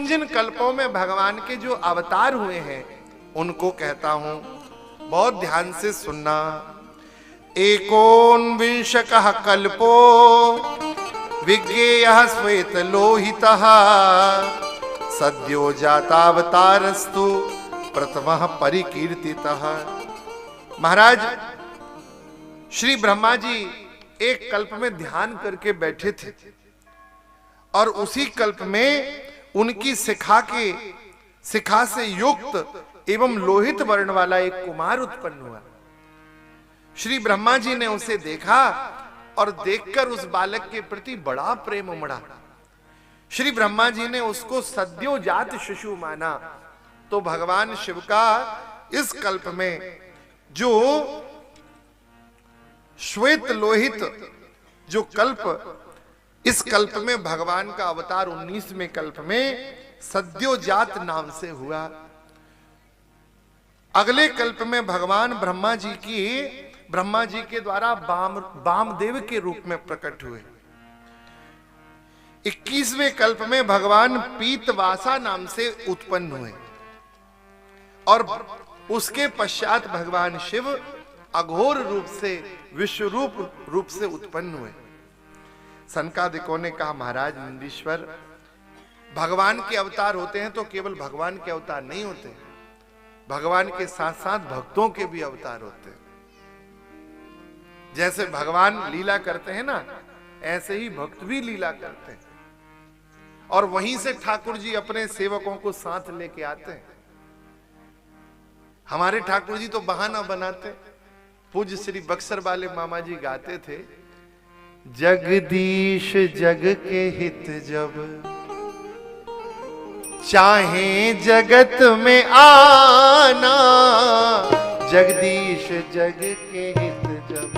जिन कल्पों में भगवान के जो अवतार हुए हैं उनको कहता हूं, बहुत ध्यान से सुनना। एकोनविंशकः कल्पो विज्ञेयः श्वेत लोहितः सद्यो जातावतारस्तु प्रथमः परिकीर्तितः। महाराज श्री ब्रह्मा जी एक कल्प में ध्यान करके बैठे थे और उसी कल्प में उनकी शिखा से युक्त एवं लोहित वर्ण वाला एक कुमार उत्पन्न हुआ। श्री ब्रह्मा जी ने उसे देखा और देखकर उस बालक के प्रति बड़ा प्रेम उमड़ा। श्री ब्रह्मा जी ने उसको सद्योजात शिशु माना। तो भगवान शिव का इस कल्प में जो श्वेत लोहित जो कल्प, इस कल्प में भगवान का अवतार 19वें कल्प में सद्योजात नाम से हुआ। अगले कल्प में भगवान ब्रह्मा जी के द्वारा वामदेव के रूप में प्रकट हुए। 21वें कल्प में भगवान पीतवासा नाम से उत्पन्न हुए और उसके पश्चात भगवान शिव अघोर रूप से विश्वरूप रूप से उत्पन्न हुए। सनकादिकों ने कहा, महाराज नंदीश्वर, भगवान के अवतार होते हैं तो केवल भगवान के अवतार नहीं होते, भगवान के साथ साथ भक्तों के भी अवतार होते हैं। जैसे भगवान लीला करते हैं ना, ऐसे ही भक्त भी लीला करते हैं और वहीं से ठाकुर जी अपने सेवकों को साथ लेके आते हैं। हमारे ठाकुर जी तो बहाना बनाते। पूज्य श्री बक्सर वाले मामा जी गाते थे, जगदीश जग के हित जब चाहे जगत में आना, जगदीश जग के हित जब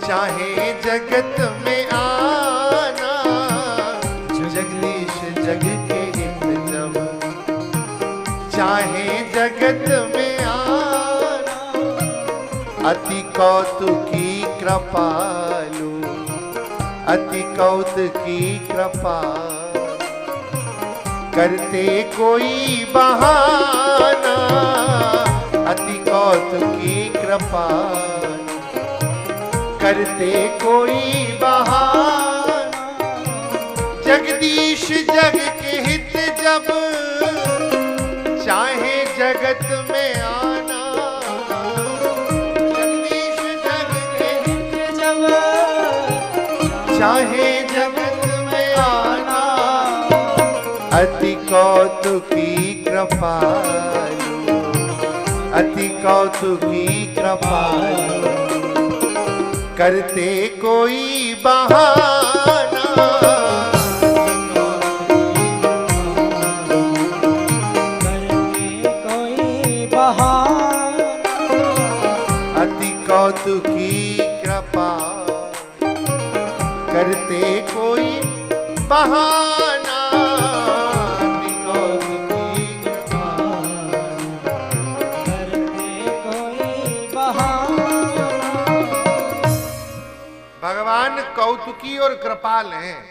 चाहे जगत में आना, जगदीश जग के हित जब चाहे जगत में आना। अति कौतुकी कृपालु, अति कौतुकी कृपा करते कोई बहाना, अति कौतुकी कृपा करते कोई बहाना। जगदीश जग के हित जब चाहे जगत में आना, जगदीश जग के हित जब चाहे जगत में आना। अति कौतुकी कृपालु, अति कौतुकी कृपालु करते कोई बहाना। करते कोई बहाना, अति कौतुकी कृपा करते कोई बहाना। अति कौतुकी कृपा करते कोई बहाना। भगवान कौतुकी और कृपाल हैं,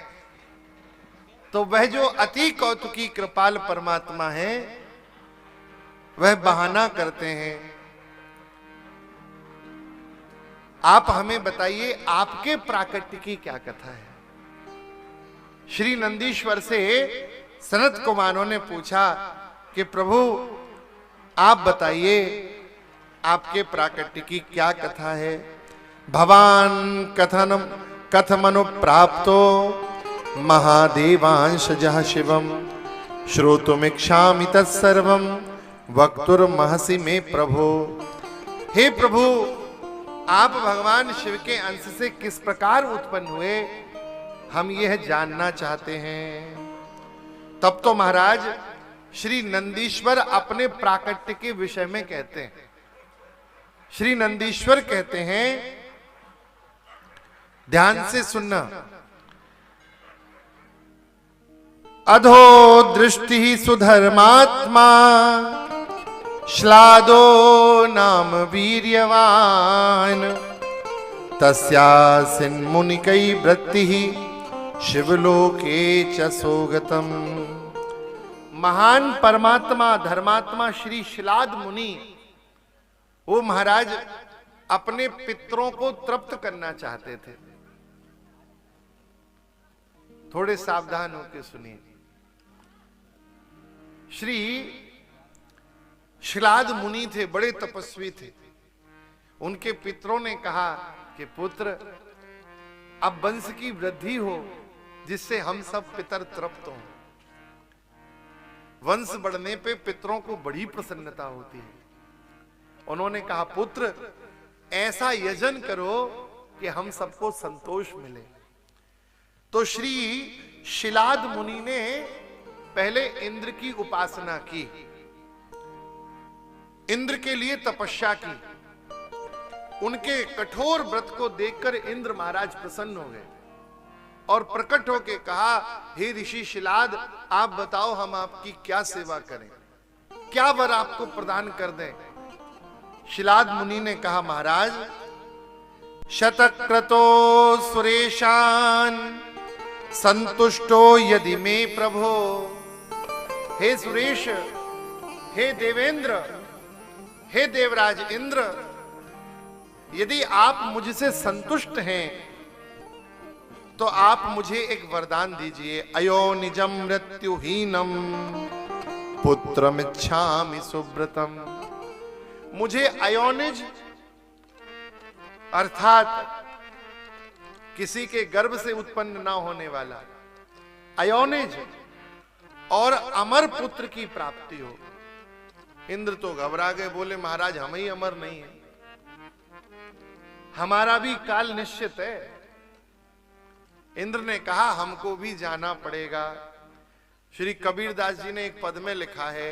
तो वह जो अति कौतुकी कृपाल परमात्मा है वह बहाना करते हैं। आप हमें बताइए, आपके प्राकट्य की क्या कथा है? श्री नंदीश्वर से सनत कुमारों ने पूछा कि प्रभु आप बताइए आपके प्राकट्य की क्या कथा है? भवान कथमनुप्राप्तो महादेवांशजः शिवम श्रोतुमिच्छामि तत्सर्वं वक्तुर्महसि मे प्रभो। हे प्रभु, आप भगवान शिव के अंश से किस प्रकार उत्पन्न हुए, हम यह जानना चाहते हैं। तब तो महाराज श्री नंदीश्वर अपने प्राकट्य के विषय में कहते हैं। श्री नंदीश्वर कहते हैं, ध्यान से सुनना, अधो दृष्टि सुधर्मात्मा श्लादो नाम वीर्यवान तस्यासिन् मुनिकै वृत्तिः शिवलोके च सोगतम। महान परमात्मा धर्मात्मा श्री शिलाद मुनि, वो महाराज अपने पितरों को तृप्त करना चाहते थे। थोड़े सावधान होकर सुनिए। श्री शिलाद मुनि थे, बड़े तपस्वी थे। उनके पितरों ने कहा कि पुत्र, अब वंश की वृद्धि हो जिससे हम सब पितर तृप्त हों। वंश बढ़ने पे पितरों को बड़ी प्रसन्नता होती है। उन्होंने कहा पुत्र, ऐसा यजन करो कि हम सबको संतोष मिले। तो श्री शिलाद मुनि ने पहले इंद्र की उपासना की, इंद्र के लिए तपस्या की। उनके कठोर व्रत को देखकर इंद्र महाराज प्रसन्न हो गए और प्रकट होकर कहा, हे ऋषि शिलाद, आप बताओ हम आपकी क्या सेवा करें, क्या वर आपको प्रदान कर दें। शिलाद मुनि ने कहा, महाराज, शतक्रतो सुरेशान संतुष्टो यदि में प्रभो। हे सुरेश, हे देवेंद्र, हे देवराज इंद्र, यदि आप मुझसे संतुष्ट हैं तो आप मुझे एक वरदान दीजिए। अयोनिजम मृत्युहीनम पुत्रमिच्छामि सुव्रतम। मुझे अयोनिज अर्थात किसी के गर्भ से उत्पन्न ना होने वाला अयोनिज और अमर पुत्र की प्राप्ति हो। इंद्र तो घबरा गए, बोले महाराज हम ही अमर नहीं है, हमारा भी काल निश्चित है। इंद्र ने कहा हमको भी जाना पड़ेगा। श्री कबीरदास जी ने एक पद में लिखा है,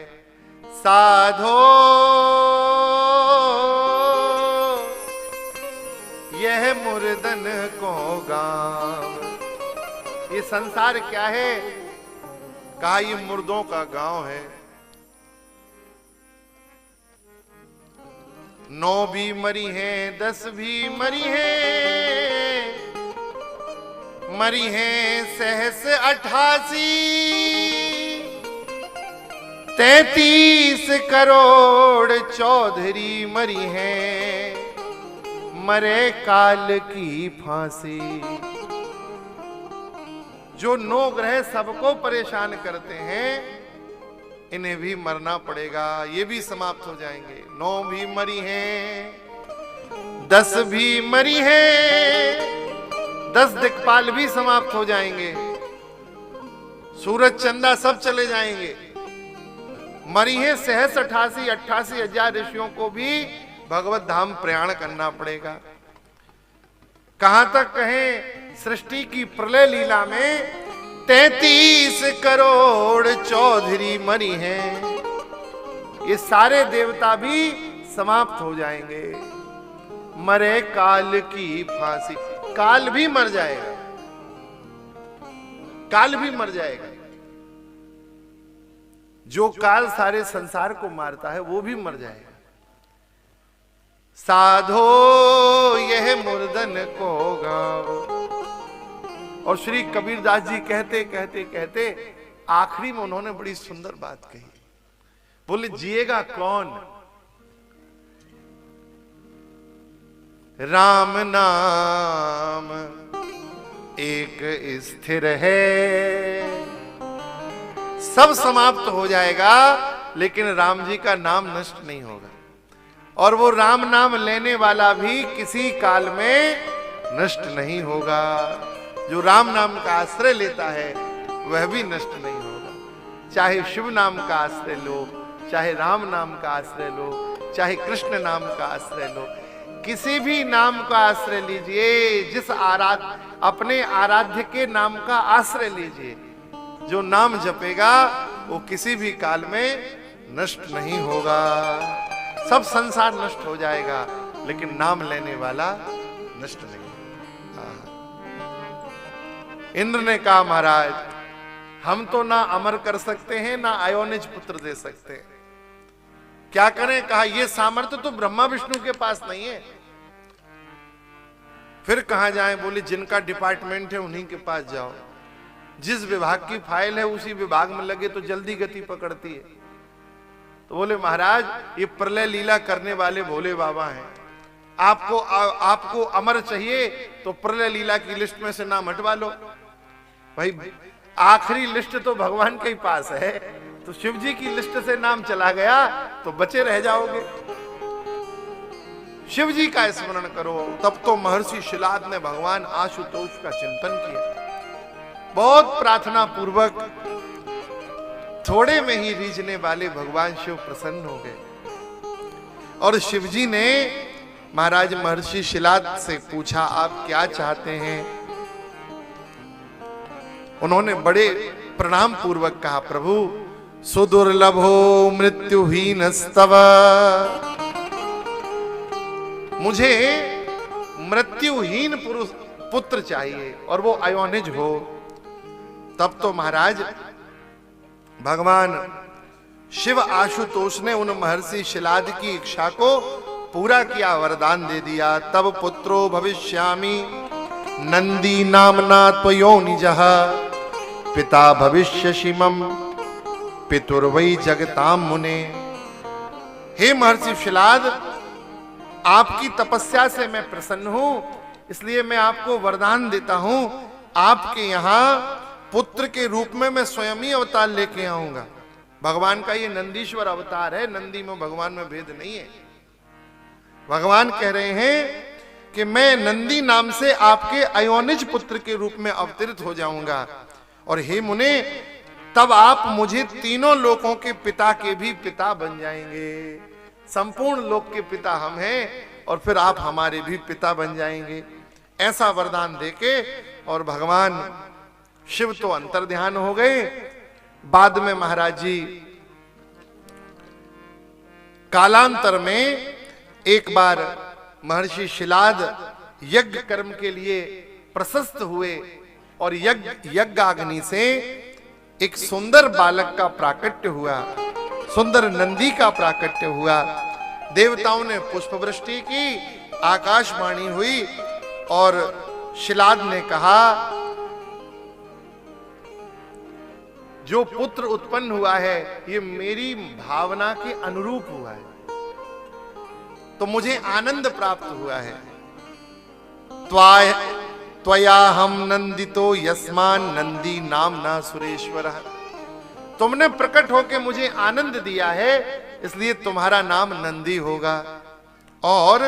साधो यह मुर्दन को गांव। ये संसार क्या है? कहा ये मुर्दों का गांव है। 9 भी मरी हैं, 10 भी मरी हैं, मरी हैं सहस 88, 33 करोड़ चौधरी मरी हैं, मरे काल की फांसी। जो 9 ग्रह सबको परेशान करते हैं, इन्हें भी मरना पड़ेगा, ये भी समाप्त हो जाएंगे। 9 भी मरी हैं, 10 भी मरी हैं, 10 दिक्पाल भी समाप्त हो जाएंगे, सूरज चंदा सब चले जाएंगे। मरी हैं सहस 88,000 ऋषियों को भी भगवत धाम प्रयाण करना पड़ेगा। कहां तक कहें, सृष्टि की प्रलय लीला में 33 करोड़ चौधरी मरी हैं, ये सारे देवता भी समाप्त हो जाएंगे। मरे काल की फांसी, काल भी मर जाएगा, काल भी मर जाएगा। जो काल सारे संसार को मारता है वो भी मर जाएगा। साधो यह मुर्दन को गाओ। और श्री कबीरदास जी कहते कहते कहते आखिरी में उन्होंने बड़ी सुंदर बात कही। बोले जिएगा कौन? राम नाम एक स्थिर है। सब समाप्त हो जाएगा लेकिन राम जी का नाम नष्ट नहीं होगा। और वो राम नाम लेने वाला भी किसी काल में नष्ट नहीं होगा। जो राम नाम का आश्रय लेता है वह भी नष्ट नहीं होगा। चाहे शिव नाम का आश्रय लो, चाहे राम नाम का आश्रय लो, चाहे कृष्ण नाम का आश्रय लो, किसी भी नाम का आश्रय लीजिए। जिस अपने आराध्य के नाम का आश्रय लीजिए। जो नाम जपेगा वो किसी भी काल में नष्ट नहीं होगा। सब संसार नष्ट हो जाएगा लेकिन नाम लेने वाला नष्ट नहीं। इंद्र ने कहा महाराज हम तो ना अमर कर सकते हैं ना अयोनिज पुत्र दे सकते हैं, क्या करें? कहा ये सामर्थ्य तो ब्रह्मा विष्णु के पास नहीं है। फिर कहां जाएं? बोले जिनका डिपार्टमेंट है उन्हीं के पास जाओ। जिस विभाग की फाइल है उसी विभाग में लगे तो जल्दी गति पकड़ती है। तो बोले महाराज ये प्रलय लीला करने वाले भोले बाबा हैं, आपको अमर चाहिए तो प्रलय लीला की लिस्ट में से नाम हटवा लो। भाई आखिरी लिस्ट तो भगवान के ही पास है, तो शिव जी की लिस्ट से नाम चला गया तो बचे रह जाओगे। शिव जी का स्मरण करो। तब तो महर्षि शिलाद ने भगवान आशुतोष का चिंतन किया, बहुत प्रार्थना पूर्वक। थोड़े में ही रीझने वाले भगवान शिव प्रसन्न हो गए और शिव जी ने महाराज महर्षि शिलाद से पूछा, आप क्या चाहते हैं? उन्होंने बड़े प्रणाम पूर्वक कहा, प्रभु सुदुर्लभो मृत्युहीनस्तव, मुझे मृत्युहीन पुरुष पुत्र चाहिए और वो अयोनिज हो। तब तो महाराज भगवान शिव आशुतोष ने उन महर्षि शिलाद की इच्छा को पूरा किया, वरदान दे दिया। तब पुत्रो भविष्यामि नंदी नामना त्वयोनिजः, पिता भविष्यसि मम पितुर्वै जगताम मुने। हे महर्षि शिलाद, आपकी तपस्या से मैं प्रसन्न हूं, इसलिए मैं आपको वरदान देता हूं, आपके यहां पुत्र के रूप में मैं स्वयं ही अवतार लेके आऊंगा। भगवान का ये नंदीश्वर अवतार है, नंदी में भगवान में भेद नहीं है। भगवान कह रहे हैं कि मैं नंदी नाम से आपके अयोनिज पुत्र के रूप में अवतरित हो जाऊंगा, और हे मुने तब आप मुझे तीनों लोकों के पिता के भी पिता बन जाएंगे। संपूर्ण लोक के पिता हम हैं और फिर आप हमारे भी पिता बन जाएंगे। ऐसा वरदान देके और भगवान शिव तो अंतर्ध्यान हो गए। बाद में महाराज जी कालांतर में एक बार महर्षि शिलाद यज्ञ कर्म के लिए प्रशस्त हुए और यज्ञाग्नि से एक सुंदर बालक का प्राकट्य हुआ, सुंदर नंदी का प्राकट्य हुआ। देवताओं ने पुष्प वृष्टि की, आकाशवाणी हुई और शिलाद ने कहा, जो पुत्र उत्पन्न हुआ है ये मेरी भावना के अनुरूप हुआ है, तो मुझे आनंद प्राप्त हुआ है। त्वया हम नंदितो यस्मान नंदी नामना सुरेश्वर, तुमने प्रकट होकर मुझे आनंद दिया है इसलिए तुम्हारा नाम नंदी होगा। और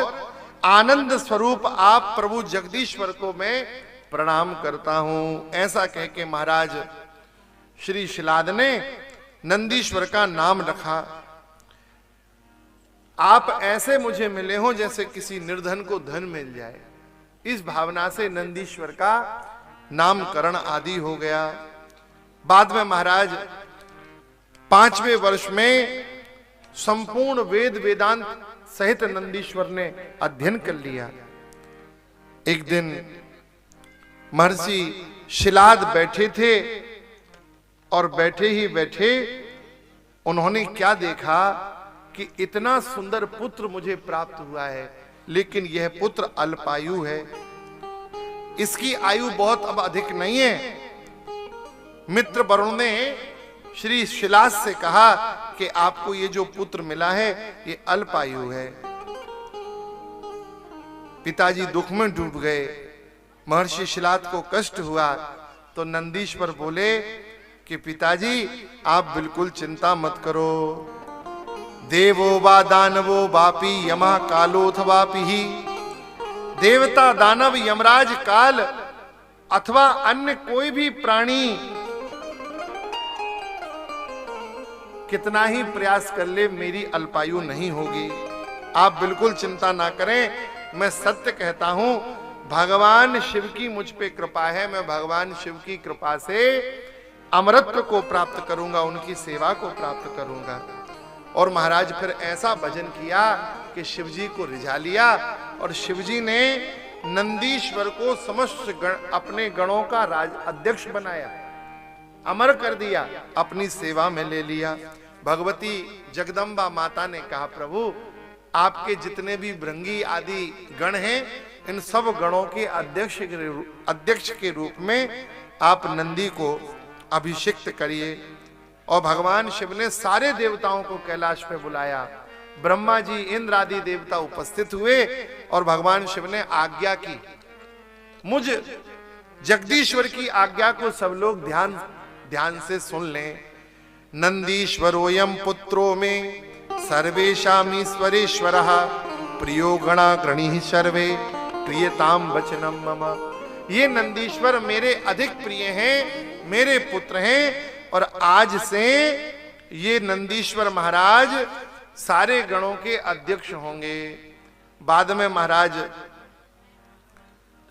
आनंद स्वरूप आप प्रभु जगदीश्वर को मैं प्रणाम करता हूं। ऐसा कह के महाराज श्री शिलाद ने नंदीश्वर का नाम रखा। आप ऐसे मुझे मिले हो जैसे किसी निर्धन को धन मिल जाए, इस भावना से नंदीश्वर का नामकरण आदि हो गया। बाद में महाराज 5वें वर्ष में संपूर्ण वेद वेदांत सहित नंदीश्वर ने अध्ययन कर लिया। एक दिन महर्षि शिलाद बैठे थे और बैठे ही बैठे उन्होंने क्या देखा कि इतना सुंदर पुत्र मुझे प्राप्त हुआ है, लेकिन यह पुत्र अल्पायु है, इसकी आयु बहुत अब अधिक नहीं है। मित्र वरुण ने श्री शिलाद से कहा कि आपको ये जो पुत्र मिला है ये अल्पायु है। पिताजी दुख में डूब गए, महर्षि शिलाद को कष्ट हुआ, तो नंदीश्वर बोले कि पिताजी आप बिल्कुल चिंता मत करो। देवो वा दानवो वापि यमा कालोऽथवापि ही, देवता दानव यमराज काल अथवा अन्य कोई भी प्राणी कितना ही प्रयास कर ले मेरी अल्पायु नहीं होगी। आप बिल्कुल चिंता ना करें, मैं सत्य कहता हूं, भगवान शिव की मुझ पे कृपा है, मैं भगवान शिव की कृपा से अमरत्व को प्राप्त करूंगा, उनकी सेवा को प्राप्त करूंगा। और महाराज फिर ऐसा भजन किया कि शिवजी को रिझा लिया और शिवजी ने नंदीश्वर को समस्त अपने गणों का राज अध्यक्ष बनाया, अमर कर दिया, अपनी सेवा में ले लिया। भगवती जगदम्बा माता ने कहा, प्रभु आपके जितने भी भृंगी आदि गण हैं, इन सब गणों के अध्यक्ष के रूप में आप नंदी को अभिषिक्त करिए। और भगवान शिव ने सारे देवताओं को कैलाश पे बुलाया। ब्रह्मा जी, इंद्र आदि देवता उपस्थित हुए और भगवान शिव ने आज्ञा की, मुझ जगदीश्वर की आज्ञा को सब लोग ध्यान से सुन लें। नंदीश्वरोयम पुत्रो में सर्वेशामीश्वरेश्वरः प्रियो गणा गृणी सर्वे प्रियताम वचनम मम। ये नंदीश्वर मेरे अधिक प्रिय हैं, मेरे पुत्र हैं, और आज से ये नंदीश्वर महाराज सारे गणों के अध्यक्ष होंगे। बाद में महाराज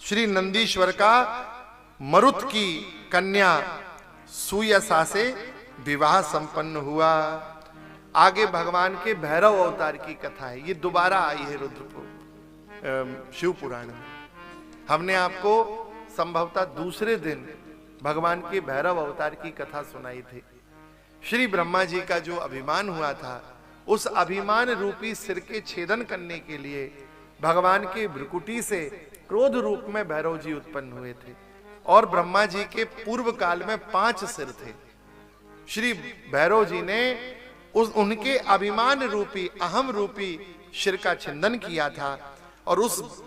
श्री नंदीश्वर का मरुत की कन्या सुयसा से विवाह संपन्न हुआ। आगे भगवान के भैरव अवतार की कथा है, ये दोबारा आई है शिव पुराण में। हमने आपको संभवतः दूसरे दिन भगवान के भैरव अवतार की कथा सुनाई थी। श्री ब्रह्मा जी का जो अभिमान हुआ था, उस अभिमान रूपी सिर के छेदन करने के लिए भगवान के भ्रुकुटी से क्रोध रूप में भैरव जी उत्पन्न हुए थे। और ब्रह्मा जी के पूर्व काल में 5 सिर थे। श्री भैरव जी ने उनके अभिमान रूपी, अहम रूपी सिर का छिंदन किया था। और उस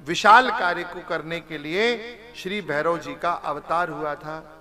विशाल कार्य को करने के लिए श्री भैरव जी का अवतार हुआ था।